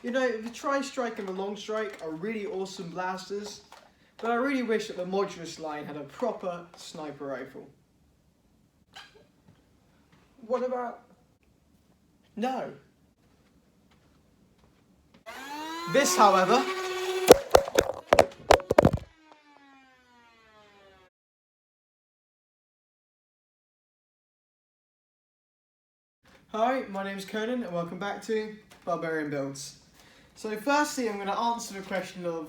You know, the Tri-Strike and the Long Strike are really awesome blasters, but I really wish that the Modulus line had a proper sniper rifle. What about... No. This, however... Hi, my name is Conan and welcome back to Barbarian Builds. So firstly, I'm going to answer the question of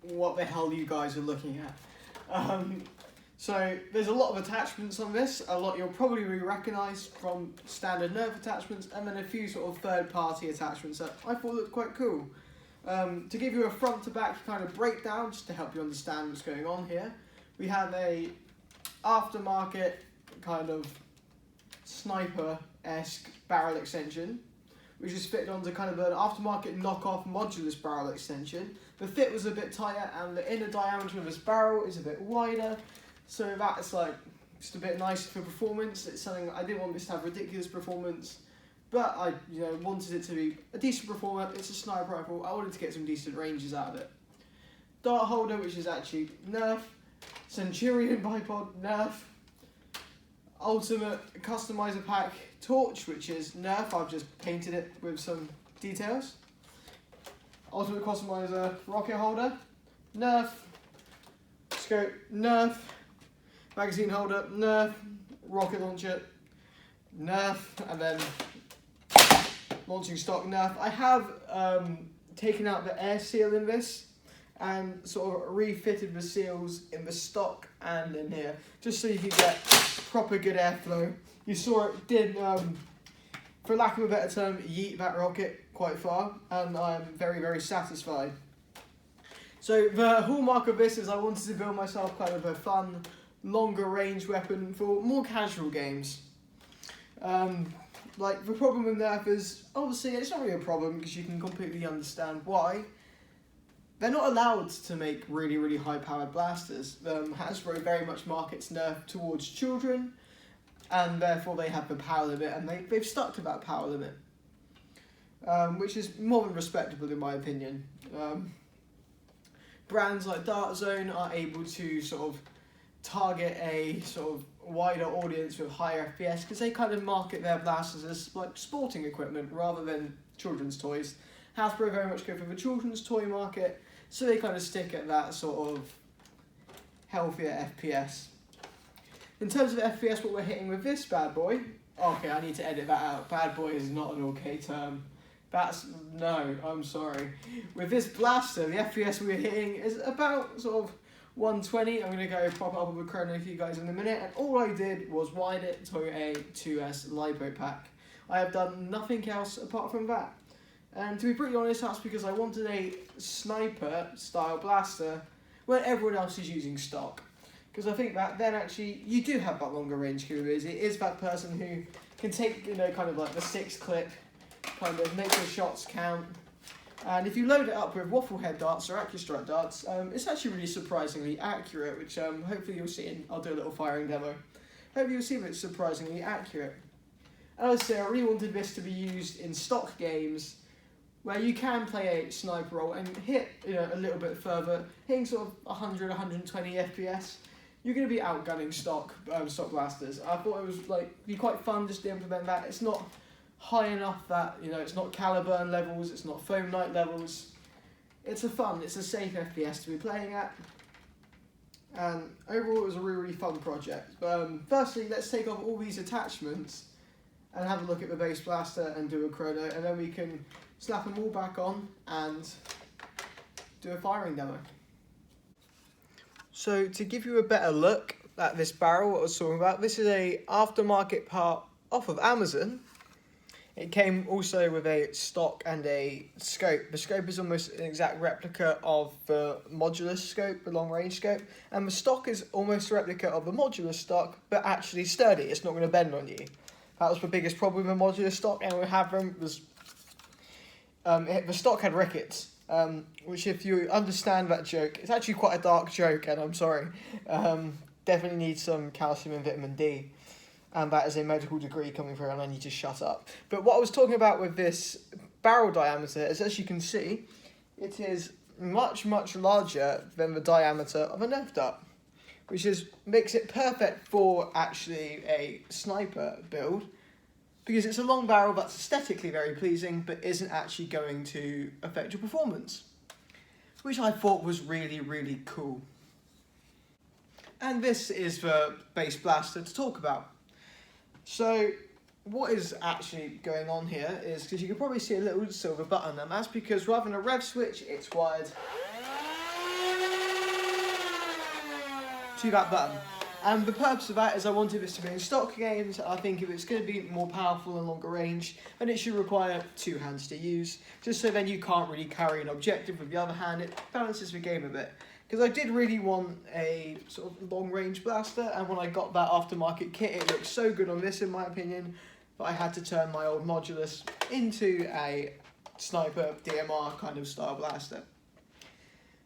what the hell you guys are looking at. So there's a lot of attachments on this, a lot you'll probably recognise from standard Nerf attachments, and then a few sort of third-party attachments that I thought looked quite cool. To give you a front to back kind of breakdown, just to help you understand what's going on here, we have a aftermarket kind of sniper-esque barrel extension, which is fitted onto kind of an aftermarket knockoff Modulus barrel extension. The fit was a bit tighter and the inner diameter of this barrel is a bit wider, so that's like just a bit nicer for performance. It's something I didn't want this to have ridiculous performance, but I wanted it to be a decent performer. It's a sniper rifle. I wanted to get some decent ranges out of it. Dart holder, which is actually Nerf. Centurion bipod, Nerf. Ultimate customizer pack torch, which is Nerf. I've just painted it with some details. Ultimate customizer rocket holder, Nerf. Scope, Nerf. Magazine holder, Nerf. Rocket launcher, Nerf. And then launching stock, Nerf. I have taken out the air seal in this and sort of refitted the seals in the stock and in here, just so you can get proper good airflow. You saw it did, for lack of a better term, yeet that rocket quite far, and I'm very, very satisfied. So the hallmark of this is I wanted to build myself kind of a fun, longer range weapon for more casual games. Like, the problem with Nerf is, obviously, it's not really a problem because you can completely understand why. They're not allowed to make really, really high-powered blasters. Hasbro very much markets Nerf towards children, and therefore they have the power limit, and they've stuck to that power limit, which is more than respectable in my opinion. Brands like Dart Zone are able to sort of target a sort of wider audience with higher FPS because they kind of market their blasters as like sporting equipment rather than children's toys. Hasbro very much go for the children's toy market, so they kind of stick at that sort of healthier FPS. In terms of FPS, what we're hitting with this bad boy, okay, I need to edit that out. Bad boy is not an okay term. No, I'm sorry. With this blaster, the FPS we're hitting is about sort of 120. I'm going to go pop up with a chrono for you guys in a minute, and all I did was wide it to a 2S lipo pack. I have done nothing else apart from that. And to be pretty honest, that's because I wanted a sniper-style blaster where everyone else is using stock. Because I think that then actually you do have that longer range capability. It is that person who can take, kind of like the 6-clip, kind of make the shots count. And if you load it up with waffle head darts or AccuStrike darts, it's actually really surprisingly accurate, which hopefully you'll see. I'll do a little firing demo. Hopefully you'll see that it's surprisingly accurate. And as I say, I really wanted this to be used in stock games where you can play a sniper role and hit a little bit further, hitting sort of 100, 120 FPS. You're going to be outgunning stock blasters. I thought it was be quite fun just to implement that. It's not high enough that it's not Caliburn levels, it's not Foam Knight levels. It's a safe FPS to be playing at. And overall, it was a really, really fun project. Firstly, let's take off all these attachments and have a look at the base blaster and do a chrono, and then we can slap them all back on and do a firing demo. So to give you a better look at this barrel, what I was talking about, this is a aftermarket part off of Amazon. It came also with a stock and a scope. The scope is almost an exact replica of the Modulus scope, the long range scope, and the stock is almost a replica of the Modulus stock, but actually sturdy. It's not going to bend on you. That was the biggest problem with Modulus stock, and we have them was the stock had rickets, which if you understand that joke, it's actually quite a dark joke, and I'm sorry. Definitely need some calcium and vitamin D. And that is a medical degree coming through, and I need to shut up. But what I was talking about with this barrel diameter is, as you can see, it is much larger than the diameter of a Nerf dart, which makes it perfect for actually a sniper build, because it's a long barrel that's aesthetically very pleasing but isn't actually going to affect your performance, which I thought was really cool. And this is the base blaster to talk about. So what is actually going on here is, because you can probably see a little silver button, and that's because rather than a rev switch, it's wired to that button. And the purpose of that is I wanted this to be in stock games. I think if it's going to be more powerful and longer range, then it should require two hands to use, just so then you can't really carry an objective with the other hand. It balances the game a bit. Because I did really want a sort of long range blaster, and when I got that aftermarket kit, it looked so good on this in my opinion, that I had to turn my old Modulus into a sniper DMR kind of style blaster.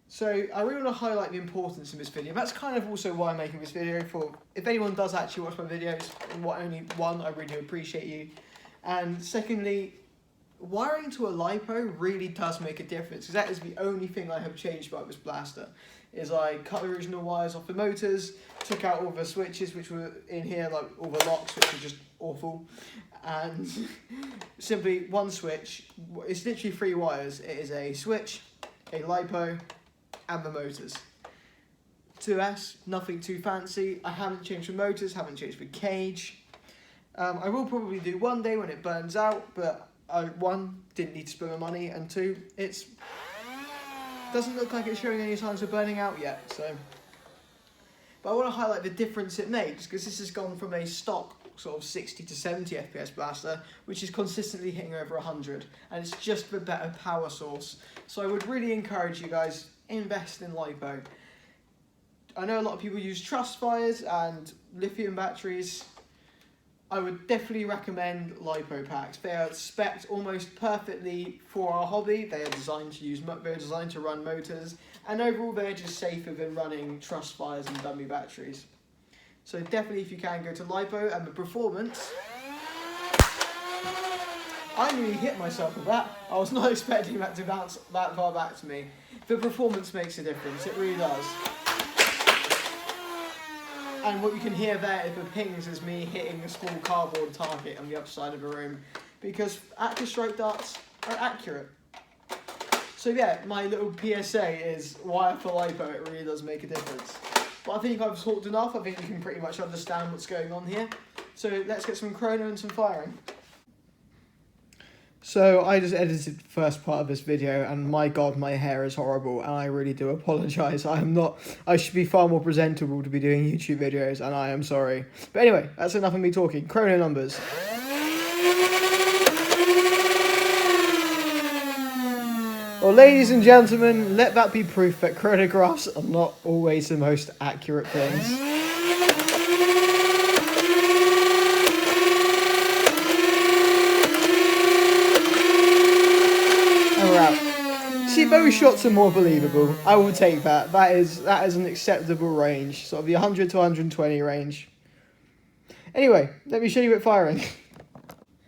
So I really want to highlight the importance of this video. That's kind of also why I'm making this video. For if anyone does actually watch my videos, only one, I really appreciate you. And secondly, wiring to a LiPo really does make a difference, because that is the only thing I have changed about this blaster. Is I cut the original wires off the motors, took out all the switches which were in here, like all the locks, which were just awful, and simply one switch. It's literally 3 wires. It is a switch, a LiPo, and the motors. 2S, nothing too fancy. I haven't changed the motors, haven't changed the cage. I will probably do one day when it burns out, but one, didn't need to spend my money, and two, it's doesn't look like it's showing any signs of burning out yet. So, but I want to highlight the difference it makes, because this has gone from a stock sort of 60 to 70 FPS blaster, which is consistently hitting over 100, and it's just the better power source. So I would really encourage you guys, invest in LiPo. I know a lot of people use trust fires and lithium batteries. I would definitely recommend LiPo packs. They are spec'd almost perfectly for our hobby. They are designed to run motors, and overall they're just safer than running trust fires and dummy batteries. So definitely, if you can, go to LiPo. And the performance, I nearly hit myself with that. I was not expecting that to bounce that far back to me. The performance makes a difference, it really does. And what you can hear there is the pings is me hitting a small cardboard target on the other side of the room, because active stroke darts are accurate. So yeah, my little PSA is wire for LiPo, it really does make a difference. But I think I've talked enough. I think you can pretty much understand what's going on here. So let's get some chrono and some firing. So I just edited the first part of this video, and my god, my hair is horrible, and I really do apologise. I should be far more presentable to be doing YouTube videos, and I am sorry. But anyway, that's enough of me talking. Chrono numbers. Well, ladies and gentlemen, let that be proof that chronographs are not always the most accurate things. And we're out. See, those shots are more believable. I will take that. That is an acceptable range, sort of the 100 to 120 range. Anyway, let me show you it firing.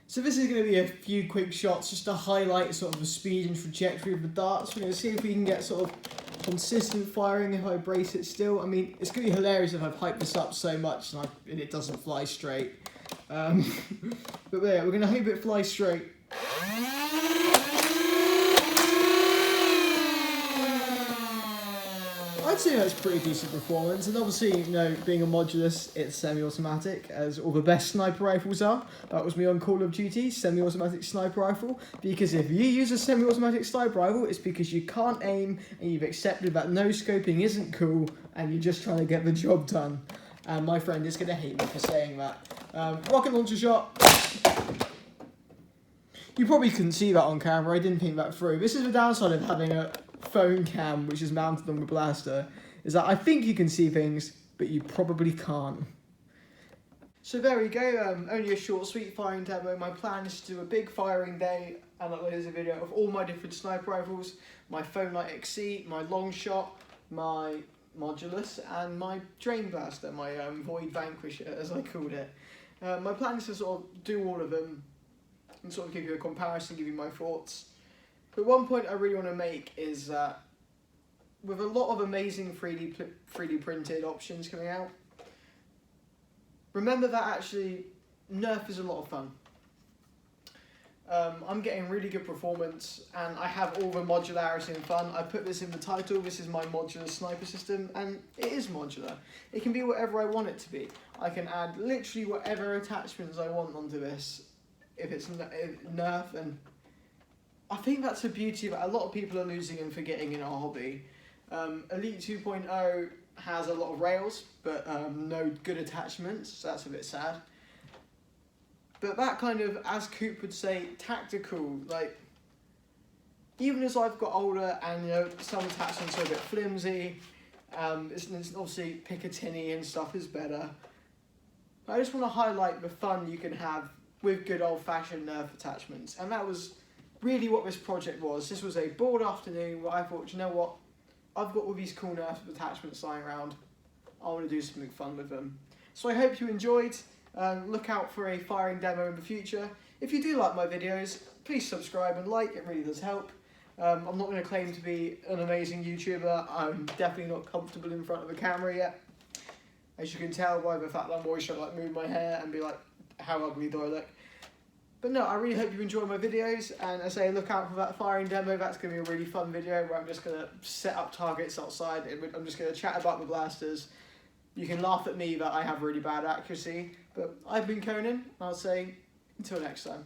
So this is going to be a few quick shots just to highlight sort of the speed and trajectory of the darts. We're going to see if we can get sort of consistent firing if I brace it still. I mean, it's going to be hilarious if I pipe this up so much and it doesn't fly straight. But yeah, we're going to hope it flies straight. I'd say that's pretty decent performance, and obviously, you know, being a Modulus, it's semi-automatic, as all the best sniper rifles are. That was me on Call of Duty, semi-automatic sniper rifle, because if you use a semi-automatic sniper rifle, it's because you can't aim, and you've accepted that no-scoping isn't cool, and you're just trying to get the job done. And my friend is going to hate me for saying that. Rocket launcher shot. You probably couldn't see that on camera, I didn't think that through. This is the downside of having a phone cam which is mounted on the blaster, is that I think you can see things, but you probably can't. So there we go, only a short sweet firing demo. My plan is to do a big firing day and upload a video of all my different sniper rifles, my Phone Light XC, my long shot, my Modulus, and my drain blaster, my Void Vanquisher as I called it. My plan is to sort of do all of them, and sort of give you a comparison, give you my thoughts. But one point I really want to make is that with a lot of amazing 3D printed options coming out, remember that actually Nerf is a lot of fun. I'm getting really good performance, and I have all the modularity and fun. I put this in the title. This is my modular sniper system, and it is modular. It can be whatever I want it to be. I can add literally whatever attachments I want onto this if it's Nerf, and I think that's the beauty that a lot of people are losing and forgetting in our hobby. Elite 2.0 has a lot of rails, but no good attachments, so that's a bit sad. But that kind of, as Coop would say, tactical, like, even as I've got older and, you know, some attachments are a bit flimsy, it's obviously Picatinny and stuff is better. I just want to highlight the fun you can have with good old-fashioned Nerf attachments, and that was really what this project was. This was a bored afternoon where I thought, you know what, I've got all these cool Nerf attachments lying around, I want to do something fun with them. So I hope you enjoyed. Look out for a firing demo in the future. If you do like my videos, please subscribe and like, it really does help. I'm not going to claim to be an amazing YouTuber. I'm definitely not comfortable in front of a camera yet. As you can tell by the fact that I'm always trying to like move my hair and be like, how ugly do I look? But no, I really hope you enjoy my videos, and I say look out for that firing demo. That's going to be a really fun video where I'm just going to set up targets outside. I'm just going to chat about the blasters. You can laugh at me that I have really bad accuracy, but I've been Conan. I'll say until next time.